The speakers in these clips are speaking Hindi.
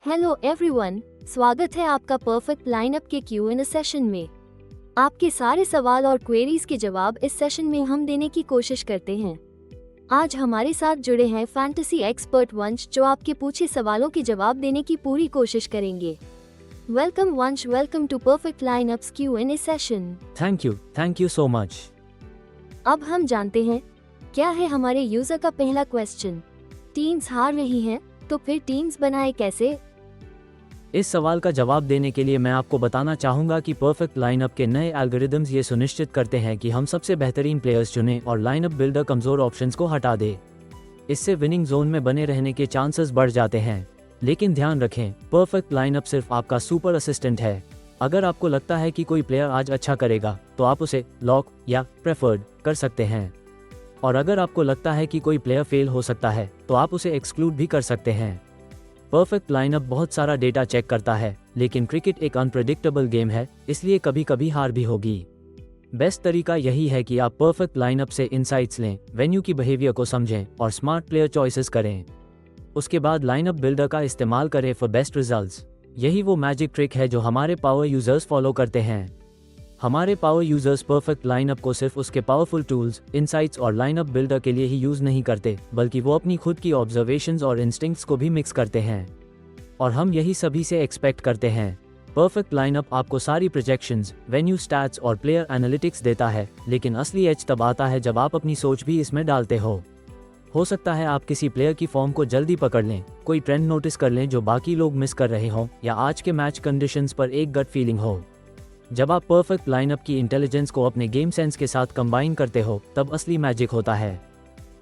हेलो एवरीवन, स्वागत है आपका परफेक्ट लाइनअप के Q&A सेशन में। आपके सारे सवाल और क्वेरीज के जवाब इस सेशन में हम देने की कोशिश करते हैं। आज हमारे साथ जुड़े हैं फैंटेसी एक्सपर्ट वंश, जो आपके पूछे सवालों के जवाब देने की पूरी कोशिश करेंगे। वेलकम वंश, welcome to perfect lineups Q&A session. Thank you so much. अब हम जानते हैं क्या है हमारे यूजर का पहला क्वेश्चन। टीम्स हार रही हैं, तो फिर टीम्स बनाए कैसे? इस सवाल का जवाब देने के लिए मैं आपको बताना चाहूँगा कि परफेक्ट लाइनअप के नए एल्गोरिदम्स ये सुनिश्चित करते हैं कि हम सबसे बेहतरीन प्लेयर्स चुनें और लाइनअप बिल्डर कमज़ोर ऑप्शंस को हटा दे। इससे विनिंग जोन में बने रहने के चांसेस बढ़ जाते हैं। लेकिन ध्यान रखें, परफेक्ट लाइनअप सिर्फ आपका सुपर असिस्टेंट है। अगर आपको लगता है कि कोई प्लेयर आज अच्छा करेगा, तो आप उसे लॉक या प्रेफर्ड कर सकते हैं। और अगर आपको लगता है कि कोई प्लेयर फेल हो सकता है, तो आप उसे एक्सक्लूड भी कर सकते हैं। परफेक्ट लाइनअप बहुत सारा डेटा चेक करता है, लेकिन क्रिकेट एक अनप्रेडिक्टेबल गेम है, इसलिए कभी कभी हार भी होगी। बेस्ट तरीका यही है कि आप परफेक्ट लाइनअप से इनसाइट्स लें, वेन्यू की बिहेवियर को समझें और स्मार्ट प्लेयर चॉइसेस करें। उसके बाद लाइनअप बिल्डर का इस्तेमाल करें फॉर बेस्ट रिजल्ट्स। यही वो मैजिक ट्रिक है जो हमारे पावर यूजर्स फॉलो करते हैं। हमारे पावर यूजर्स परफेक्ट लाइनअप को सिर्फ उसके पावरफुल टूल्स, इनसाइट्स और लाइनअप बिल्डर के लिए ही यूज नहीं करते, बल्कि वो अपनी खुद की ऑब्जर्वेशंस और इंस्टिंक्ट्स को भी मिक्स करते हैं। और हम यही सभी से एक्सपेक्ट करते हैं। परफेक्ट लाइनअप आपको सारी प्रोजेक्शंस, वेन्यू स्टैट्स और प्लेयर एनालिटिक्स देता है, लेकिन असली एज तब आता है जब आप अपनी सोच भी इसमें डालते हो सकता है आप किसी प्लेयर की फॉर्म को जल्दी पकड़ लें, कोई ट्रेंड नोटिस कर लें जो बाकी लोग मिस कर रहे हों, या आज के मैच कंडीशंस पर एक गट फीलिंग हो। जब आप परफेक्ट लाइनअप की इंटेलिजेंस को अपने गेम सेंस के साथ कंबाइन करते हो, तब असली मैजिक होता है।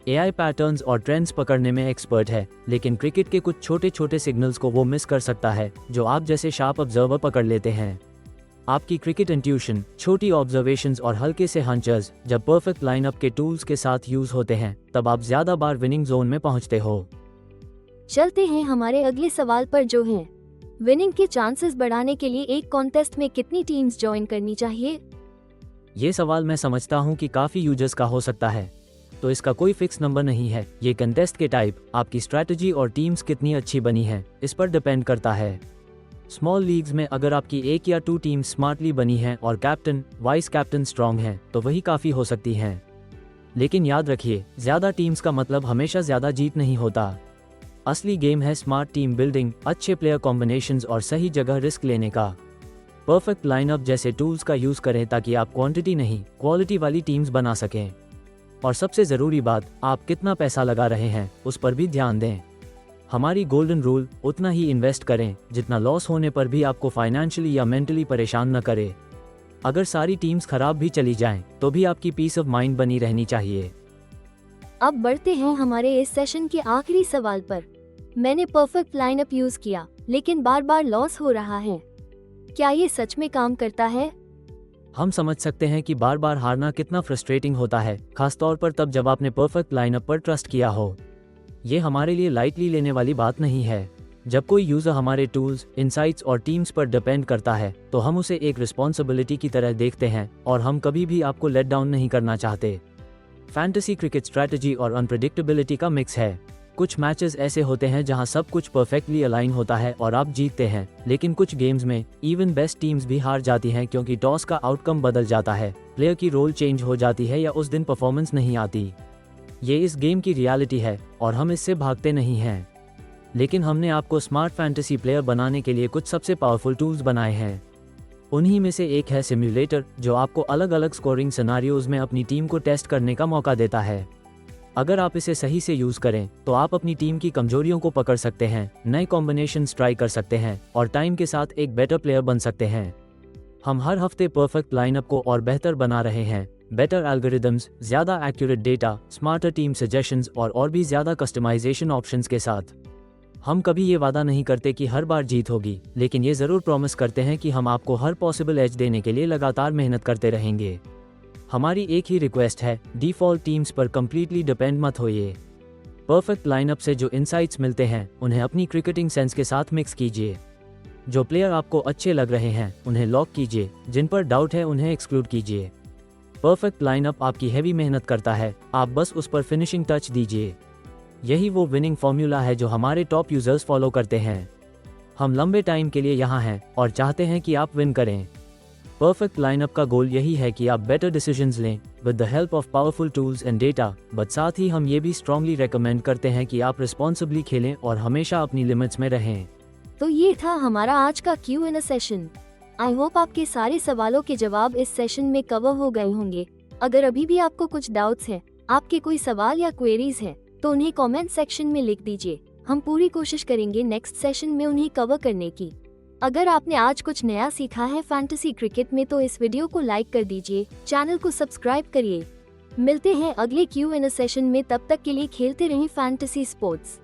एआई पैटर्न्स और ट्रेंड्स पकड़ने में एक्सपर्ट है, लेकिन क्रिकेट के कुछ छोटे छोटे सिग्नल्स को वो मिस कर सकता है, जो आप जैसे शार्प ऑब्जर्वर पकड़ लेते हैं। आपकी क्रिकेट इंट्यूशन, छोटी ऑब्जर्वेशंस और हल्के से हंचर्स जब परफेक्ट लाइनअप के टूल्स के साथ यूज होते हैं, तब आप ज्यादा बार विनिंग जोन में पहुंचते हो। चलते हैं हमारे अगले सवाल पर, जो है विनिंग के चांसेस बढ़ाने के लिए एक कॉन्टेस्ट में कितनी टीम्स ज्वाइन करनी चाहिए? ये सवाल मैं समझता हूँ कि काफी यूजर्स का हो सकता है, तो इसका कोई फिक्स नंबर नहीं है। ये कंटेस्ट के टाइप, आपकी स्ट्रैटेजी और टीम्स कितनी अच्छी बनी है, इस पर डिपेंड करता है। स्मॉल लीग्स में अगर आपकी 1 या 2 टीम स्मार्टली बनी है और कैप्टन, वाइस कैप्टन स्ट्रॉन्ग है, तो वही काफी हो सकती हैं। लेकिन याद रखिए, ज्यादा टीम्स का मतलब हमेशा ज्यादा जीत नहीं होता। असली गेम है स्मार्ट टीम बिल्डिंग, अच्छे प्लेयर कॉम्बिनेशंस और सही जगह रिस्क लेने का। परफेक्ट लाइनअप जैसे टूल्स का यूज करें ताकि आप क्वांटिटी नहीं, क्वालिटी वाली टीम्स बना सकें। और सबसे जरूरी बात, आप कितना पैसा लगा रहे हैं, उस पर भी ध्यान दें। हमारी गोल्डन रूल, उतना ही इन्वेस्ट करें जितना लॉस होने पर भी आपको फाइनेंशियली या मेंटली परेशान न करे। अगर सारी टीम्स खराब भी चली जाएं, तो भी आपकी पीस ऑफ माइंड बनी रहनी चाहिए। अब बढ़ते हैं हमारे इस सेशन के आखिरी सवाल पर। मैंने परफेक्ट लाइनअप यूज किया, लेकिन बार बार लॉस हो रहा है। क्या ये सच में काम करता है? हम समझ सकते हैं कि बार बार हारना कितना फ्रस्ट्रेटिंग होता है, खासतौर पर तब जब आपने परफेक्ट लाइनअप पर ट्रस्ट किया हो। ये हमारे लिए लाइटली लेने वाली बात नहीं है। जब कोई यूजर हमारे टूल्स, इनसाइट्स और टीम्स पर डिपेंड करता है, तो हम उसे एक रिस्पॉन्सिबिलिटी की तरह देखते हैं, और हम कभी भी आपको लेट डाउन नहीं करना चाहते। फैंटेसी क्रिकेट स्ट्रैटेजी और अनप्रेडिक्टेबिलिटी का मिक्स है। कुछ मैचेस ऐसे होते हैं जहां सब कुछ परफेक्टली अलाइन होता है और आप जीतते हैं, लेकिन कुछ गेम्स में इवन बेस्ट टीम्स भी हार जाती हैं, क्योंकि टॉस का आउटकम बदल जाता है, प्लेयर की रोल चेंज हो जाती है या उस दिन परफॉर्मेंस नहीं आती। ये इस गेम की रियलिटी है और हम इससे भागते नहीं हैं। लेकिन हमने आपको स्मार्ट फैंटेसी प्लेयर बनाने के लिए कुछ सबसे पावरफुल टूल्स बनाए हैं। उन्हीं में से एक है सिम्युलेटर, जो आपको अलग अलग स्कोरिंग सिनेरियोज में अपनी टीम को टेस्ट करने का मौका देता है। अगर आप इसे सही से यूज करें, तो आप अपनी टीम की कमजोरियों को पकड़ सकते हैं, नए कॉम्बिनेशंस ट्राई कर सकते हैं और टाइम के साथ एक बेटर प्लेयर बन सकते हैं। हम हर हफ्ते परफेक्ट लाइनअप को और बेहतर बना रहे हैं। बेटर एल्गोरिदम्स, ज्यादा accurate data, smarter team suggestions और भी ज्यादा कस्टमाइजेशन ऑप्शंस के साथ। हम कभी ये वादा नहीं करते कि हर बार जीत होगी, लेकिन ये जरूर प्रॉमिस करते हैं कि हम आपको हर पॉसिबल एज देने के लिए लगातार मेहनत करते रहेंगे। हमारी एक ही रिक्वेस्ट है, डिफ़ॉल्ट टीम्स पर कंप्लीटली डिपेंड मत होइए। परफेक्ट लाइनअप से जो इनसाइट्स मिलते हैं, उन्हें अपनी क्रिकेटिंग सेंस के साथ मिक्स कीजिए। जो प्लेयर आपको अच्छे लग रहे हैं, उन्हें लॉक कीजिए, जिन पर डाउट है उन्हें एक्सक्लूड कीजिए। परफेक्ट लाइनअप आपकी हैवी मेहनत करता है, आप बस उस पर फिनिशिंग टच दीजिए। यही वो विनिंग फॉर्मूला है जो हमारे टॉप यूजर्स फॉलो करते हैं। हम लंबे टाइम के लिए यहाँ हैं और चाहते हैं कि आप विन करें। परफेक्ट लाइनअप का गोल यही है कि आप बेटर डिसीजंस लें with the help of powerful tools and data, but साथ ही हम ये भी स्ट्रांगली रेकमेंड करते हैं कि आप रिस्पॉन्सिबली खेलें और हमेशा अपनी लिमिट्स में रहें। तो ये था हमारा आज का Q&A सेशन। आई होप आपके सारे सवालों के जवाब इस सेशन में कवर हो गए होंगे। अगर अभी भी आपको कुछ डाउट्स है, आपके कोई सवाल या क्वेरीज है, तो उन्हें कमेंट सेक्शन में लिख दीजिए। हम पूरी कोशिश करेंगे नेक्स्ट सेशन में उन्हें कवर करने की। अगर आपने आज कुछ नया सीखा है फैंटेसी क्रिकेट में तो इस वीडियो को लाइक कर दीजिए, चैनल को सब्सक्राइब करिए। मिलते हैं अगले Q&A सेशन में, तब तक के लिए खेलते रहें फैंटेसी स्पोर्ट्स।